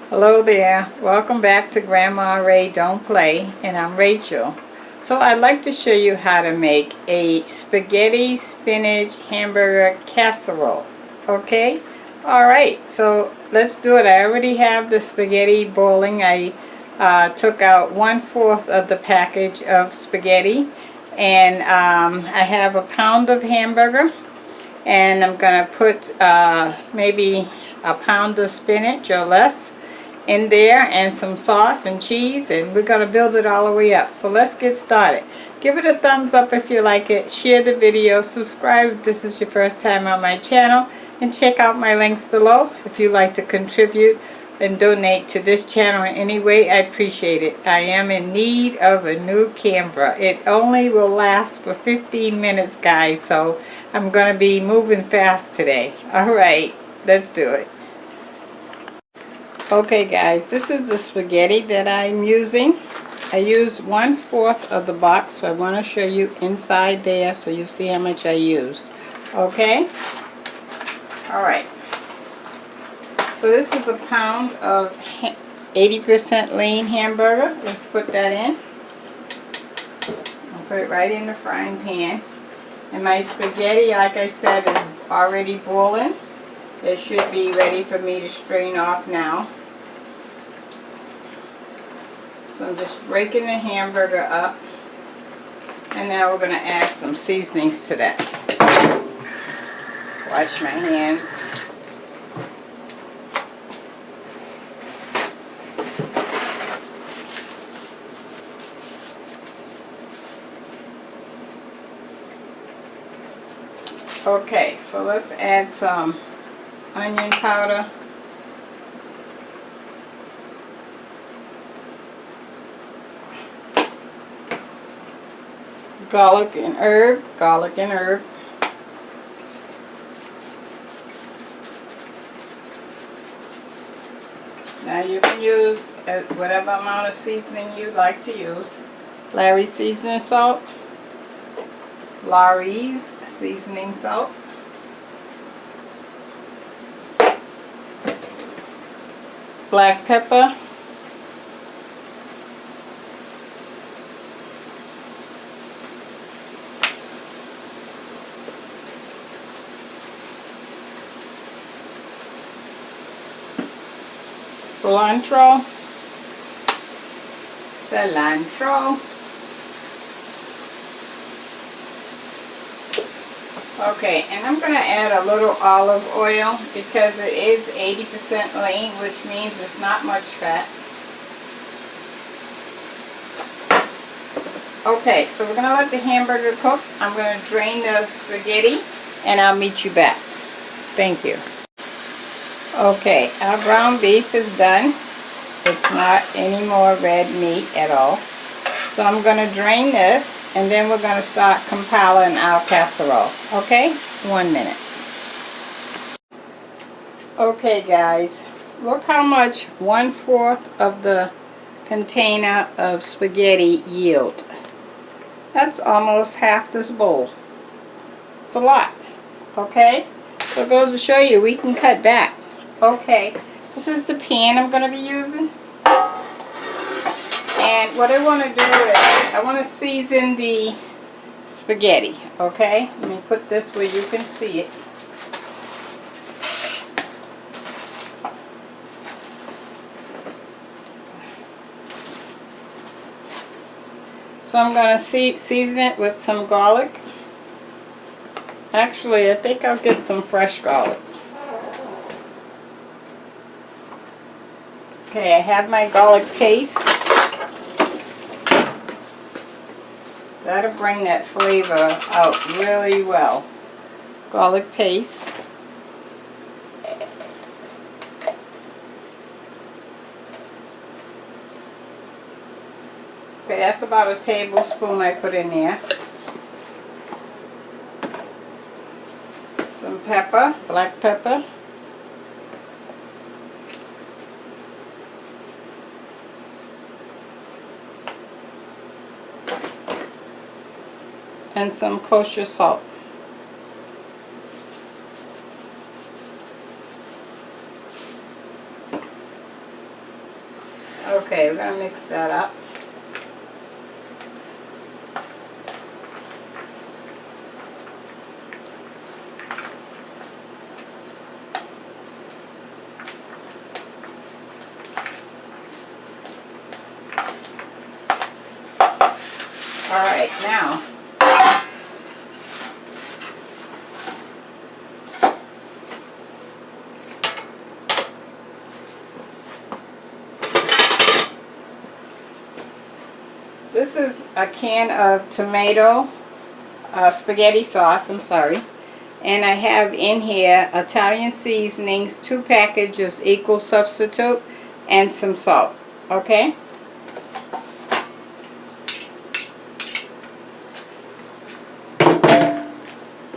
Hello there. Welcome back to Grandma Ray Don't Play, and I'm Rachel. So I'd like to show you how to make a spaghetti spinach hamburger casserole. Okay? Alright, so let's do it. I already have the spaghetti boiling. I took out 1/4 of the package of spaghetti, and I have a pound of hamburger, and I'm going to put maybe a pound of spinach or less in there, and some sauce and cheese, and we're going to build it all the way up. So let's get started. Give it a thumbs up if you like it, share the video, subscribe if this is your first time on my channel, and check out my links below if you'd like to contribute and donate to this channel in any way. I appreciate it. I am in need of a new camera. It only will last for 15 minutes, guys, so I'm going to be moving fast today. Alright, let's do it. Okay guys, this is the spaghetti that I'm using. I used 1/4 of the box, so I want to show you inside there so you see how much I used. Okay? Alright. So this is a pound of 80% lean hamburger. Let's put that in. I'll put it right in the frying pan. And my spaghetti, like I said, is already boiling. It should be ready for me to strain off now. So I'm just breaking the hamburger up, and now we're going to add some seasonings to that. Wash my hands. Okay, so let's add some onion powder. Garlic and herb. Now you can use whatever amount of seasoning you'd like to use. Larry's seasoning salt. Larry's seasoning salt. Black pepper. Cilantro. Okay, and I'm going to add a little olive oil because it is 80% lean, which means it's not much fat. Okay, so we're going to let the hamburger cook. I'm going to drain the spaghetti, and I'll meet you back. Thank you. Okay, our ground beef is done. It's not any more red meat at all. So I'm going to drain this, and then we're going to start compiling our casserole. Okay? 1 minute. Okay guys, look how much 1/4 of the container of spaghetti yield. That's almost half this bowl. It's a lot. Okay? So it goes to show you we can cut back. Okay, this is the pan I'm going to be using. And what I want to do is, I want to season the spaghetti. Okay? Let me put this where you can see it. So I'm going to season it with some garlic. Actually, I think I'll get some fresh garlic. Okay, I have my garlic paste. That'll bring that flavor out really well. Garlic paste. Okay, that's about a tablespoon I put in there. Some pepper, black pepper. And some kosher salt. Okay, we're going to mix that up. All right, now this is a can of tomato spaghetti sauce, I'm sorry. And I have in here Italian seasonings, 2 packages equal substitute, and some salt. Okay?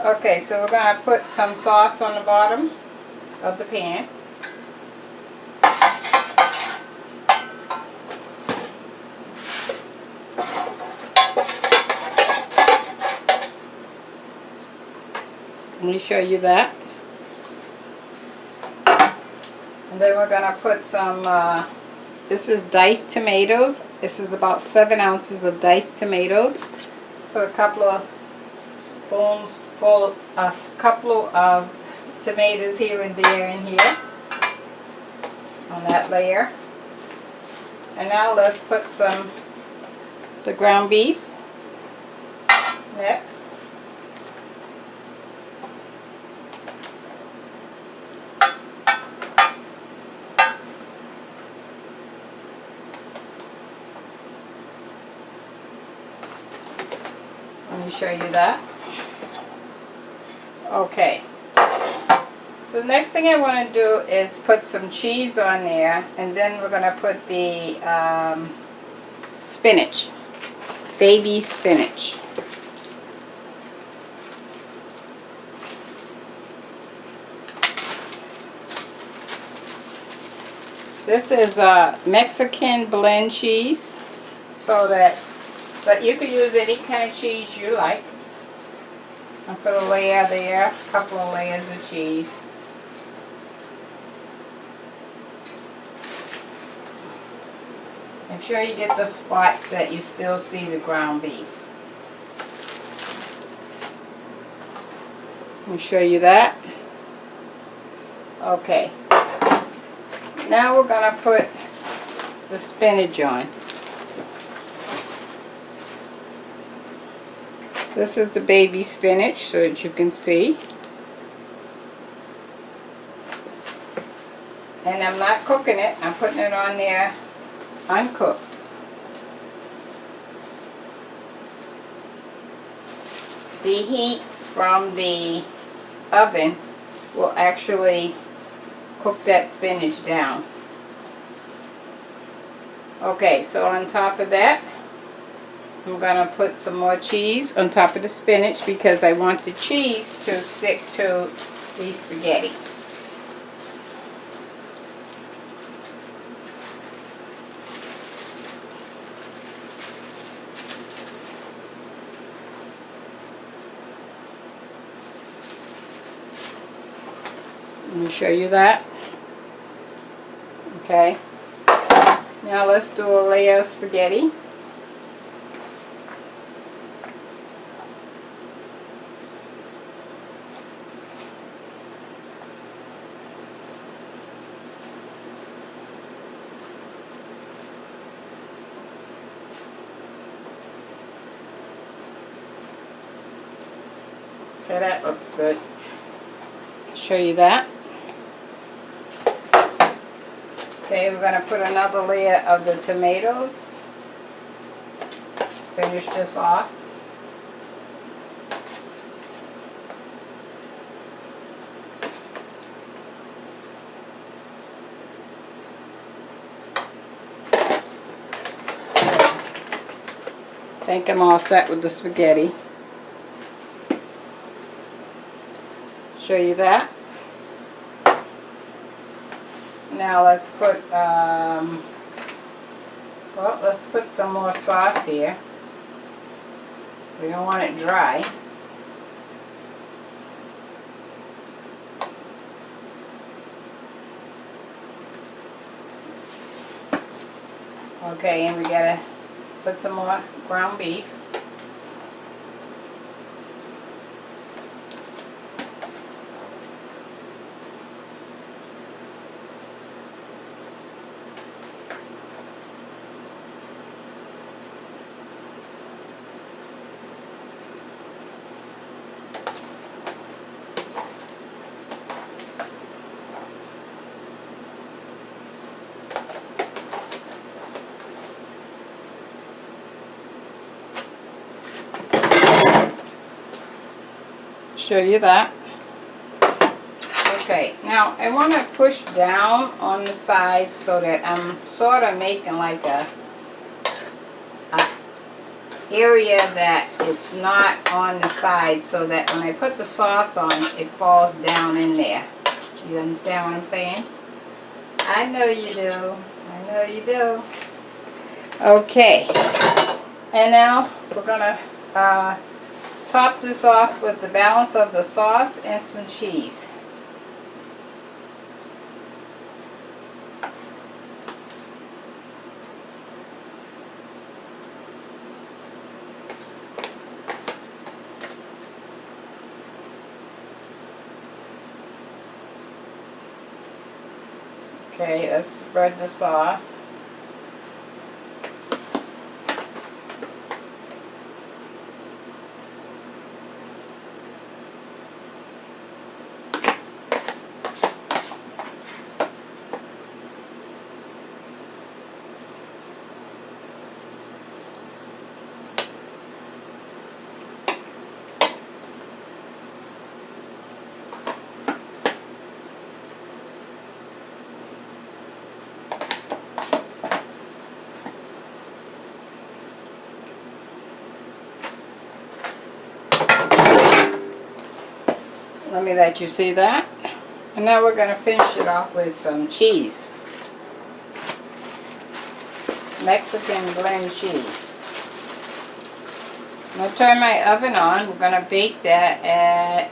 Okay, so we're going to put some sauce on the bottom of the pan. Let me show you that. And then we're going to put some, this is diced tomatoes. This is about 7 ounces of diced tomatoes. Put a couple of spoons full, a couple of tomatoes here and there in here on that layer. And now let's put the ground beef next. Let me show you that. Okay. So the next thing I want to do is put some cheese on there, and then we're going to put the spinach, baby spinach. This is a Mexican blend cheese, but you could use any kind of cheese you like. I'll put a layer there, a couple of layers of cheese. Make sure you get the spots that you still see the ground beef. Let me show you that. Okay. Now we're going to put the spinach on. This is the baby spinach so that you can see. And I'm not cooking it, I'm putting it on there uncooked. The heat from the oven will actually cook that spinach down. Okay, so on top of that, I'm going to put some more cheese on top of the spinach because I want the cheese to stick to the spaghetti. Let me show you that. Okay. Now let's do a layer of spaghetti. Okay, that looks good. Show you that. Okay, we're going to put another layer of the tomatoes. Finish this off. I think I'm all set with the spaghetti. Show you that. Now let's put let's put some more sauce here. We don't want it dry. Okay, and we gotta put some more ground beef. Show you that. Okay, now I want to push down on the sides so that I'm sort of making like a area that it's not on the side, so that when I put the sauce on, it falls down in there. You understand what I'm saying? I know you do. I know you do. Okay, and now we're gonna top this off with the balance of the sauce and some cheese. Okay, let's spread the sauce. Let me let you see that. And now we're going to finish it off with some cheese. Mexican blend cheese. I'm going to turn my oven on. We're going to bake that at,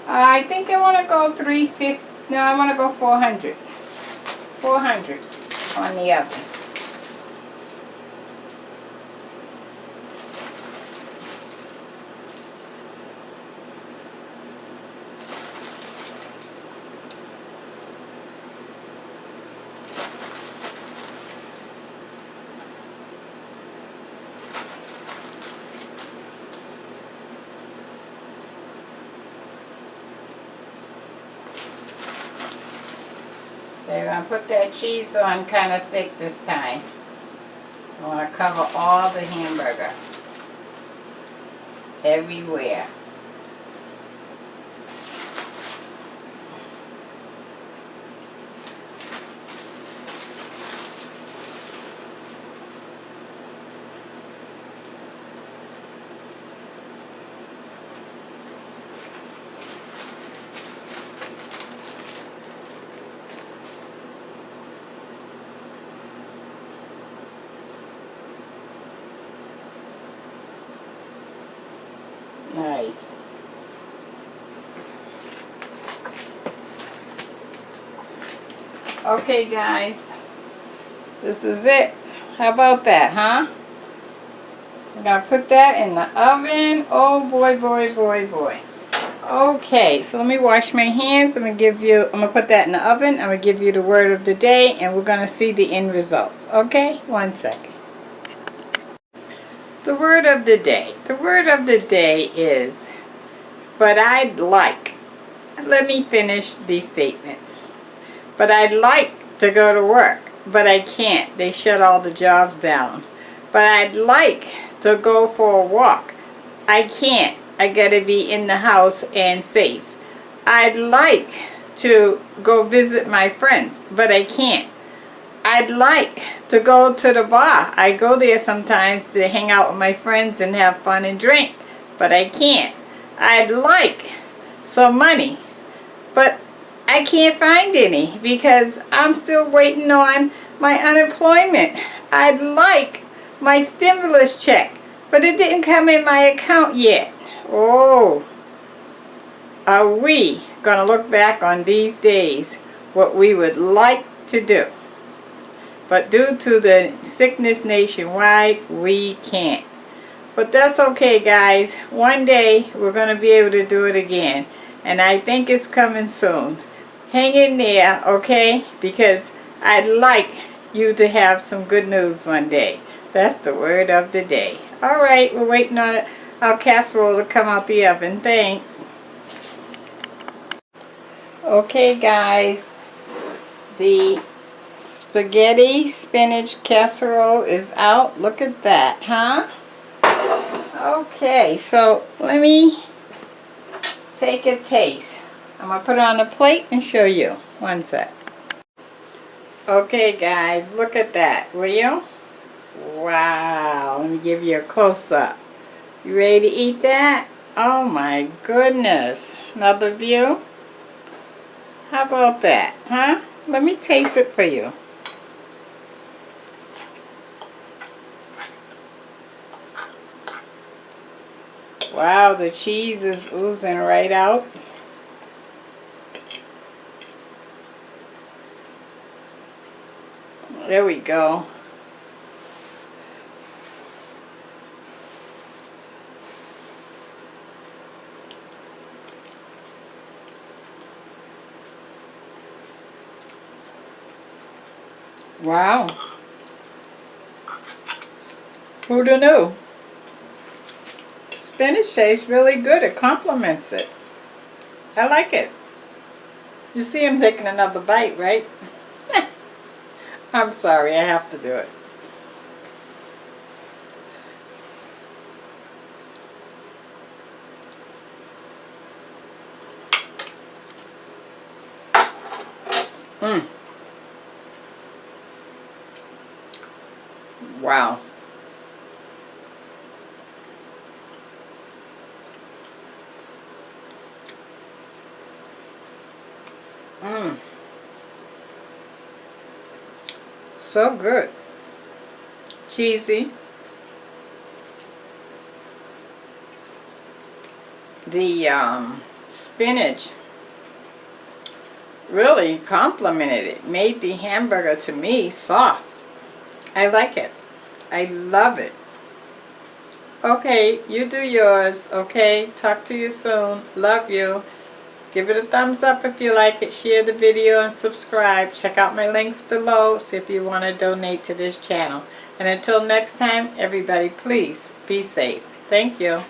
I think I want to go 350, no, I want to go 400. 400 on the oven. Okay, we're going to put that cheese on kind of thick this time. I want to cover all the hamburger. Everywhere. Nice. Okay guys, this is it. How about that, huh? I'm gonna put that in the oven. Oh boy, boy, boy, boy. Okay, so let me wash my hands. I'm gonna put that in the oven. I'm gonna give you the word of the day, and we're gonna see the end results. Okay, 1 second. The word of the day. The word of the day is, but I'd like. Let me finish the statement. But I'd like to go to work, but I can't. They shut all the jobs down. But I'd like to go for a walk. I can't. I gotta be in the house and safe. I'd like to go visit my friends, but I can't. I'd like to go to the bar. I go there sometimes to hang out with my friends and have fun and drink, but I can't. I'd like some money, but I can't find any because I'm still waiting on my unemployment. I'd like my stimulus check, but it didn't come in my account yet. Oh, are we going to look back on these days what we would like to do? But due to the sickness nationwide, we can't. But that's okay, guys. One day we're going to be able to do it again. And I think it's coming soon. Hang in there, okay? Because I'd like you to have some good news one day. That's the word of the day. Alright, we're waiting on our casserole to come out the oven. Thanks. Okay, guys. The spaghetti spinach casserole is out. Look at that, huh? Okay, so let me take a taste. I'm going to put it on a plate and show you. One sec. Okay, guys, look at that. Will you? Wow. Let me give you a close-up. You ready to eat that? Oh, my goodness. Another view? How about that, huh? Let me taste it for you. Wow, the cheese is oozing right out. There we go. Wow. Who'd have knew? Spinach tastes really good. It complements it. I like it. You see him taking another bite, right? I'm sorry, I have to do it. Wow. So good. Cheesy. The spinach really complemented it. Made the hamburger, to me, soft. I like it. I love it. Okay, you do yours, okay? Talk to you soon. Love you. Give it a thumbs up if you like it. Share the video and subscribe. Check out my links below. See if you want to donate to this channel. And until next time, everybody, please be safe. Thank you.